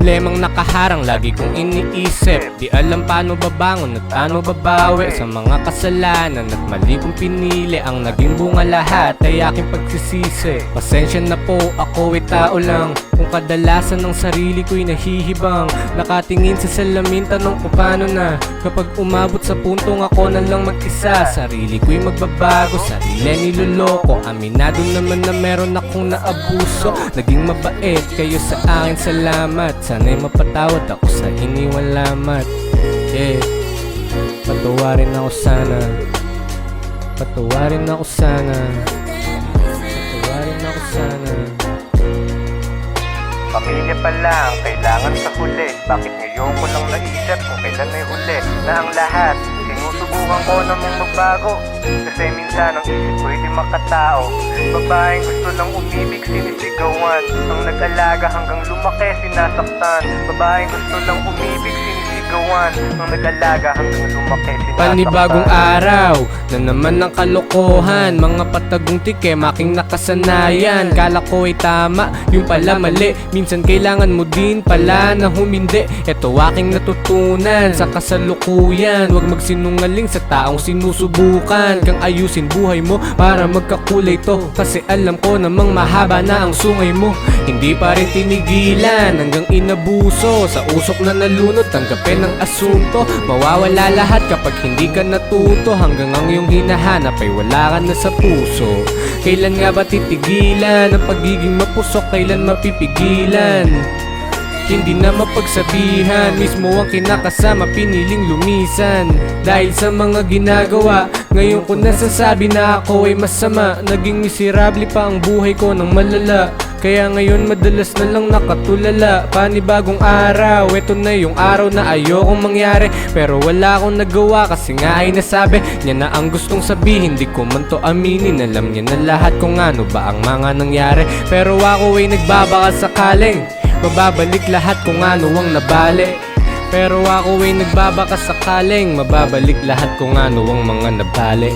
problemang nakaharang, lagi kong iniisip. Di alam paano babangon at paano babawi sa mga kasalanan at mali kong pinili. Ang naging bunga lahat ay aking pagsisisi. Pasensya na po, ako ay tao lang. Kung kadalasan ng sarili ko'y nahihibang, nakatingin sa salamin, tanong ko paano na. Kapag umabot sa puntong ako na lang mag-isa, sarili ko'y magbabago, sarili niloloko. Aminado naman na meron akong naabuso. Naging mabait kayo sa akin, salamat. Sana'y mapatawad ako sa iniwalamat. Patawarin ako sana. Patawarin ako sana. Patawarin ako sana. Pamilya pa lang, kailangan sa huli. Bakit ngayon ko lang naisip kung kailan ay huli na ang lahat? Sinusubukan ko namang magbago, kasi minsan ang isip ko'y di makatao. Babaeng gusto lang umibig, sinisigawan. Ang nag-alaga hanggang lumaki, sinasaktan. Babaeng gusto lang umibig, sinisigawan. Ang nag-alaga hanggang lumaki, sinasaktan. Panibagong araw na naman ng kalokohan, mga patagong tikem aking nakasanayan. Kala ko ay tama, yung pala mali. Minsan kailangan mo din pala na humindi. Ito aking natutunan sa kasalukuyan. Huwag magsinungaling sa taong sinusubukan kang ayusin buhay mo para magkakulay to. Kasi alam ko namang mahaba na ang sungay mo. Hindi pa rin tinigilan hanggang inabuso. Sa usok na nalunod, tanggapin ang asunto. Mawawala lahat kapag hindi ka natuto. Hanggang ang iyong hinahanap ay wala ka na sa puso. Kailan nga ba titigilan ang pagiging mapusok? Kailan mapipigilan? Hindi na mapagsabihan, mismo ang kinakasama piniling lumisan. Dahil sa mga ginagawa, ngayon ko nasasabi na ako ay masama. Naging miserable pa ang buhay ko ng malala. Kaya ngayon madalas na lang nakatulala. Panibagong araw, eto na yung araw na ayokong mangyari. Pero wala akong nagawa kasi nga ay nasabi niya na ang gustong sabihin. Di ko man to aminin, alam niya na lahat kung ano ba ang mga nangyari. Pero ako ay nagbabaka sakaling mababalik lahat kung ano ang nabali. Pero ako ay nagbabaka sakaling mababalik lahat kung ano ang mga nabali.